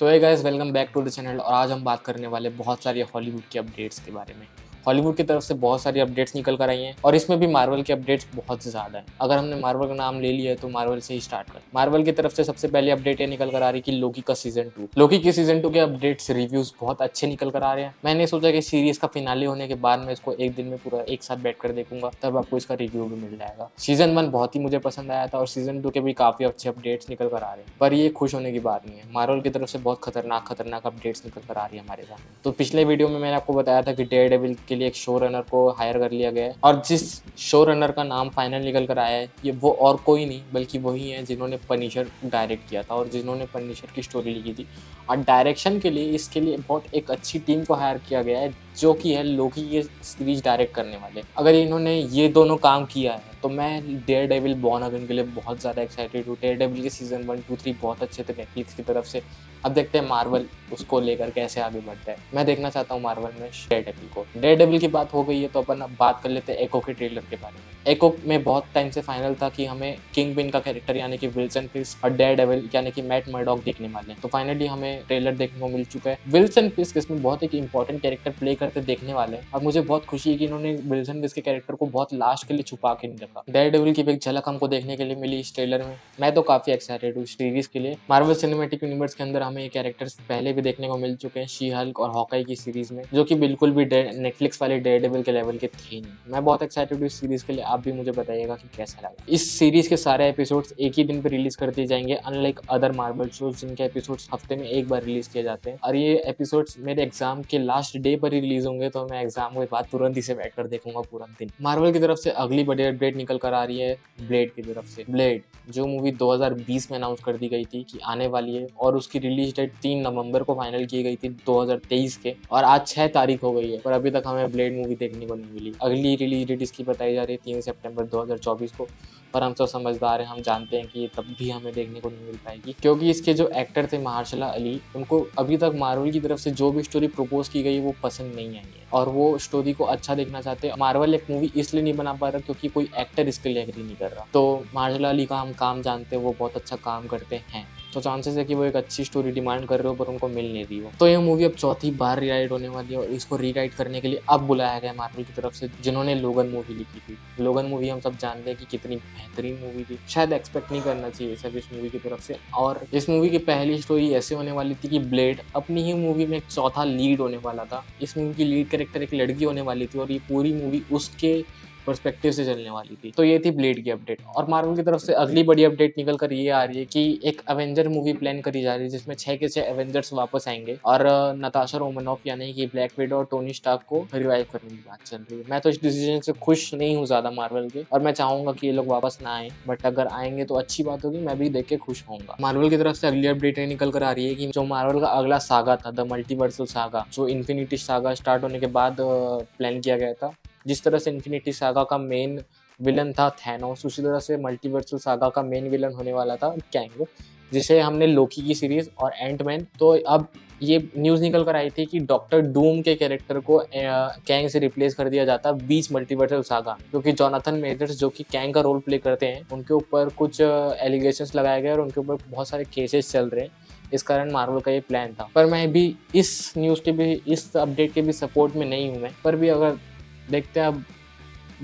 So hey guys, welcome back to the channel. और आज हम बात करने वाले बहुत सारी हॉलीवुड के अपडेट्स के बारे में। हॉलीवुड की तरफ से बहुत सारी अपडेट्स निकल कर आई हैं और इसमें भी मार्वल के अपडेट्स बहुत ज़्यादा हैं। अगर हमने मार्वल का नाम ले लिया है तो मार्वल से ही स्टार्ट कर। मार्वल की तरफ से सबसे पहले अपडेट ये निकल कर आ रही कि लोकी का सीजन 2। लोकी के सीजन 2 के अपडेट्स रिव्यूज बहुत अच्छे निकल कर आ रहे हैं। मैंने सोचा कि सीरीज का फिनाले होने के बाद मैं इसको एक दिन में पूरा एक साथ बैठ कर देखूंगा, तब आपको इसका रिव्यू भी मिल जाएगा। सीजन 1 बहुत ही मुझे पसंद आया था और सीजन 2 के भी काफी अच्छे अपडेट्स निकल कर आ रहे हैं। पर ये खुश होने की बात नहीं है, मार्वल की तरफ से बहुत खतरनाक अपडेट्स निकल कर आ रही है हमारे सामने। तो पिछले वीडियो में मैंने आपको बताया था कि डेयरडेविल के लिए एक शो रनर को हायर कर लिया गया है और जिस शो रनर का नाम फाइनल निकल कर आया है ये वो और कोई नहीं बल्कि वही है जिन्होंने पनिशर डायरेक्ट किया था और जिन्होंने पनिशर की स्टोरी लिखी थी। और डायरेक्शन के लिए इसके लिए बहुत एक अच्छी टीम को हायर किया गया है जो कि है लोकी ये सीरीज डायरेक्ट करने वाले। अगर इन्होंने ये दोनों काम किया है तो मैं डेयरडेविल बॉर्न अगेन के लिए बहुत ज़्यादा एक्साइटेड हूँ। डेयरडेविल के सीजन 1, 2, 3 बहुत अच्छे थे नेटफ्लिक्स की तरफ से। अब देखते हैं मार्वल उसको लेकर कैसे आगे बढ़ता है। मैं देखना चाहता हूँ मार्वल में डेयरडेविल को। डेयरडेविल की बात हो गई है तो अपन अब बात कर लेते हैं एको के ट्रेलर के बारे में। एको में बहुत टाइम से फाइनल था कि हमें किंगपिन का कैरेक्टर यानी कि विल्सन फिस्क और डेयरडेविल यानी कि मैट मर्डॉक देखने वाले हैं। तो फाइनली हमें ट्रेलर देखने को मिल चुका है। विल्सन फिस्क इसमें बहुत एक इंपॉर्टेंट कैरेक्टर प्ले करते देखने वाले हैं और मुझे बहुत खुशी है कि इन्होंने विल्सन फिस्क के कैरेक्टर को बहुत लास्ट के लिए छुपा के नहीं रखा। डेयरडेविल की भी एक झलक हमको देखने के लिए मिली इस ट्रेलर में। मैं तो काफी एक्साइटेड हूँ सीरीज के लिए। मार्वल सिनेमैटिक यूनिवर्स के अंदर हमें ये कैरेक्टर्स पहले भी देखने को मिल चुके हैं शी हल्क और हॉकाई की सीरीज में, जो कि बिल्कुल भी नेटफ्लिक्स वाले डेयरडेविल के लेवल के थे नहीं। मैं बहुत एक्साइटेड हूँ इस सीरीज के लिए। आप भी मुझे बताइएगा कि कैसा लगा। इस सीरीज के सारे एपिसोड्स एक ही दिन पे रिलीज कर दिए जाएंगे, अनलाइक अदर मार्वल शोज जिनके एपिसोड्स हफ्ते में एक बार रिलीज किए जाते हैं। और ये एपिसोड्स मेरे एग्जाम के लास्ट डे पर ही रिलीज होंगे तो मैं एग्जाम के बाद तुरंत ही से बैठ कर देखूंगा पूरा दिन। मार्वल की तरफ से अगली बड़ी अपडेट निकल कर आ रही है ब्लेड की तरफ से। ब्लेड जो मूवी 2020 में अनाउंस कर दी गई थी कि आने वाली है और उसकी रिलीज डेट 3 नवंबर को फाइनल की गई थी 2023 के, और आज 6 तारीख हो गई है पर अभी तक हमें ब्लेड मूवी देखने को नहीं मिली। अगली रिलीज डेट इसकी बताई जा रही है 3 सितंबर 2024 को। पर हम सब समझदार हैं, हम जानते हैं कि ये तब भी हमें देखने को नहीं मिल पाएगी क्योंकि इसके जो एक्टर थे महारशला अली, उनको अभी तक मार्वल की तरफ से जो भी स्टोरी प्रपोज की गई वो पसंद नहीं आई है और वो स्टोरी को अच्छा देखना चाहते हैं। मार्वल एक मूवी इसलिए नहीं बना पा रहा क्योंकि कोई एक्टर इसके लिए एग्री नहीं कर रहा। तो महारशला अली का हम काम जानते हैं, वो बहुत अच्छा काम करते हैं, तो चांसेस है कि वो एक अच्छी स्टोरी डिमांड कर रहे हो पर उनको मिल नहीं रही हो। तो ये मूवी अब चौथी बार रीराइट होने वाली है और इसको रीराइट करने के लिए अब बुलाया गया मार्वल की तरफ से जिन्होंने लोगन मूवी लिखी थी। लोगन मूवी हम सब जानते हैं कि कितनी बेहतरीन मूवी थी, शायद एक्सपेक्ट नहीं करना चाहिए सब इस मूवी की तरफ से। और इस मूवी की पहली स्टोरी ऐसे होने वाली थी कि ब्लेड अपनी ही मूवी में एक चौथा लीड होने वाला था। इस मूवी की लीड कैरेक्टर एक लड़की होने वाली थी और ये पूरी मूवी उसके पर्सपेक्टिव से चलने वाली थी। तो ये थी ब्लेड की अपडेट। और मार्वल की तरफ से अगली बड़ी अपडेट निकल कर ये आ रही है कि एक एवेंजर मूवी प्लान करी जा रही है जिसमें 6 के 6 एवेंजर्स वापस आएंगे और नताशा रोमनॉफ यानी कि ब्लैक विडो और टोनी स्टार्क को रिवाइव करने की बात चल रही है। मैं तो इस डिसीजन से खुश नहीं हूँ ज्यादा मार्वल के और मैं चाहूंगा कि ये लोग वापस ना आए, बट अगर आएंगे तो अच्छी बात होगी, मैं भी देख के खुश होऊंगा। मार्वल की तरफ से अगली अपडेट निकल कर आ रही है कि जो मार्वल का अगला सागा था द मल्टीवर्सल सागा, जो इन्फिनिटी सागा स्टार्ट होने के बाद प्लान किया गया था। जिस तरह से इन्फिनिटी सागा का मेन विलन था थैनोस, उसी तरह से मल्टीवर्सल सागा का मेन विलन होने वाला था कैंग, जिसे हमने लोकी की सीरीज और एंटमैन। तो अब ये न्यूज़ निकल कर आई थी कि डॉक्टर डूम के कैरेक्टर को कैंग से रिप्लेस कर दिया जाता बीच मल्टीवर्सल सागा, क्योंकि जोनाथन मेजर्स जो कि कैंग का रोल प्ले करते हैं उनके ऊपर कुछ एलिगेशंस लगाए गए और उनके ऊपर बहुत सारे केसेस चल रहे हैं। इस कारण मार्वल का ये प्लान था, पर मैं भी इस न्यूज़ के भी, इस अपडेट के भी सपोर्ट में नहीं हूँ मैं, पर भी अगर देखते हैं, अब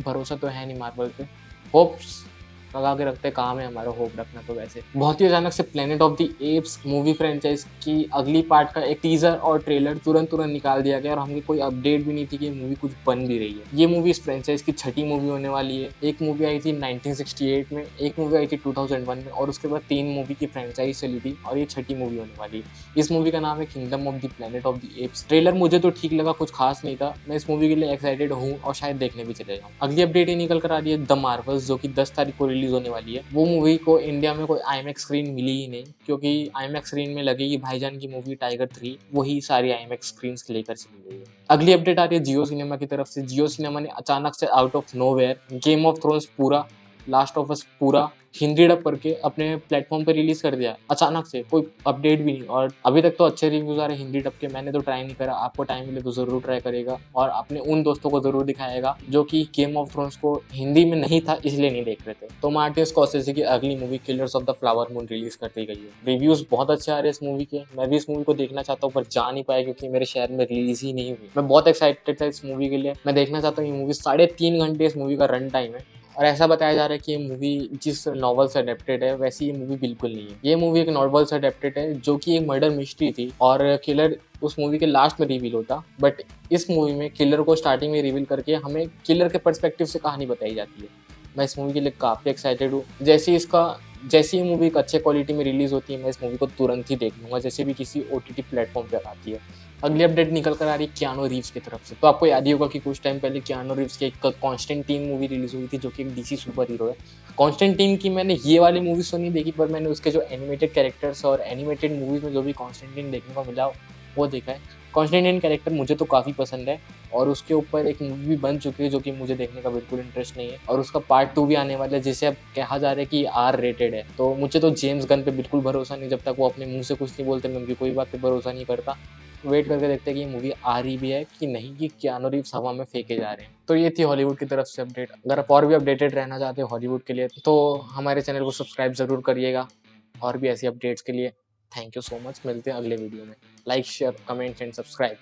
भरोसा तो है नहीं मार्वल पे, होप्स लगा के रखते, काम है हमारा होप रखना। तो वैसे बहुत ही अचानक से planet of the apps movie franchise की अगली पार्ट का एक टीजर और ट्रेलर तुरंत निकाल दिया गया और हमें कोई अपडेट भी नहीं थी कि ये मूवी कुछ बन भी रही है। ये मूवी इस फ्रेंचाइज की छठी मूवी होने वाली है। एक मूवी आई थी 1968 में, एक मूवी आई थी 2001 में और उसके बाद 3 मूवी की फ्रेंचाइज चली थी और ये छठी मूवी होने वाली है। इस मूवी का नाम है kingdom of the planet of the apps. Trailer मुझे तो ठीक लगा, कुछ खास नहीं था। मैं इस मूवी के लिए एक्साइटेड हूँ और शायद देखने भी चले जाऊँ। अगली अपडेट ये निकल कर आ रही है द मार्वल्स, जो कि 10 तारीख को रिलीज होने वाली है। वो मूवी को इंडिया में कोई आईमैक्स स्क्रीन मिली ही नहीं, क्योंकि आईमैक्स स्क्रीन में लगेगी भाईजान की मूवी टाइगर 3, वही सारी आईमैक्स स्क्रीन लेकर चली गई है। अगली अपडेट आ रही है जियो सिनेमा की तरफ से। जियो सिनेमा ने अचानक से out of nowhere game of thrones पूरा लास्ट ऑफ अस पूरा हिंदी डब करके अपने प्लेटफॉर्म पे रिलीज कर दिया अचानक से, कोई अपडेट भी नहीं। और अभी तक तो अच्छे रिव्यूज आ रहे हैं हिंदी डब के। मैंने तो ट्राई नहीं करा, आपको टाइम मिले तो जरूर ट्राई करेगा और अपने उन दोस्तों को जरूर दिखाएगा जो कि गेम ऑफ थ्रोन्स को हिंदी में नहीं था इसलिए नहीं देख रहे थे। तो मार्टिन स्कॉर्सेज़ी की अगली movie killers of the flower moon release कर दी गई है। रिव्यूज बहुत अच्छे आ रहे हैं इस मूवी के। मैं भी इस मूवी को देखना चाहता हूँ पर जा नहीं पाया क्योंकि मेरे शहर में रिलीज ही नहीं हुई। मैं बहुत एक्साइटेड था इस मूवी के लिए। मैं देखना चाहता हूँ ये मूवी 3.5 घंटे इस मूवी का रन टाइम है। और ऐसा बताया जा रहा है कि ये मूवी जिस नॉवल से अडेप्टेड है वैसी ये मूवी बिल्कुल नहीं है। ये मूवी एक नॉवल से अडेप्टेड है जो कि एक मर्डर मिस्ट्री थी और किलर उस मूवी के लास्ट में रिवील होता। बट इस मूवी में किलर को स्टार्टिंग में रिवील करके हमें किलर के पर्सपेक्टिव से कहानी बताई जाती है। मैं इस मूवी के लिए काफ़ी एक्साइटेड हूँ। जैसी ये मूवी एक अच्छे क्वालिटी में रिलीज़ होती है मैं इस मूवी को तुरंत ही देख लूँगा, जैसे भी किसी OTT प्लेटफॉर्म पर आती है। अगली अपडेट निकल कर आ रही है कियानो रीव्स की तरफ से। तो आपको याद ही होगा कि कुछ टाइम पहले कियानो रीव्स की एक कॉन्स्टेंटाइन मूवी रिलीज हुई थी जो कि एक DC सुपर हीरो है। कॉन्स्टेंटाइन की मैंने ये वाली मूवीज तो नहीं देखी पर मैंने उसके जो एनिमेटेड कैरेक्टर्स और एनिमेटेड मूवीज में जो भी कॉन्स्टेंटाइन देखने को मिला वो देखा है। कॉन्स्टेंटाइन कैरेक्टर मुझे तो काफ़ी पसंद है और उसके ऊपर एक मूवी बन चुकी है जो कि मुझे देखने का बिल्कुल इंटरेस्ट नहीं है और उसका पार्ट 2 भी आने वाला है जिसे अब कहा जा रहा है कि R-rated है। तो मुझे तो जेम्स गन पे बिल्कुल भरोसा नहीं, जब तक वो अपने मुंह से कुछ नहीं बोलते मैं उनकी कोई बात पे भरोसा नहीं करता। वेट करके देखते हैं कि ये मूवी आ रही भी है कि नहीं, कि कियानो रीव्स हवा में फेंके जा रहे हैं। तो ये थी हॉलीवुड की तरफ से अपडेट। अगर आप और भी अपडेटेड रहना चाहते हो हॉलीवुड के लिए तो हमारे चैनल को सब्सक्राइब ज़रूर करिएगा और भी ऐसी अपडेट्स के लिए। Thank you so much. मिलते हैं अगले वीडियो में। Like share comment and subscribe.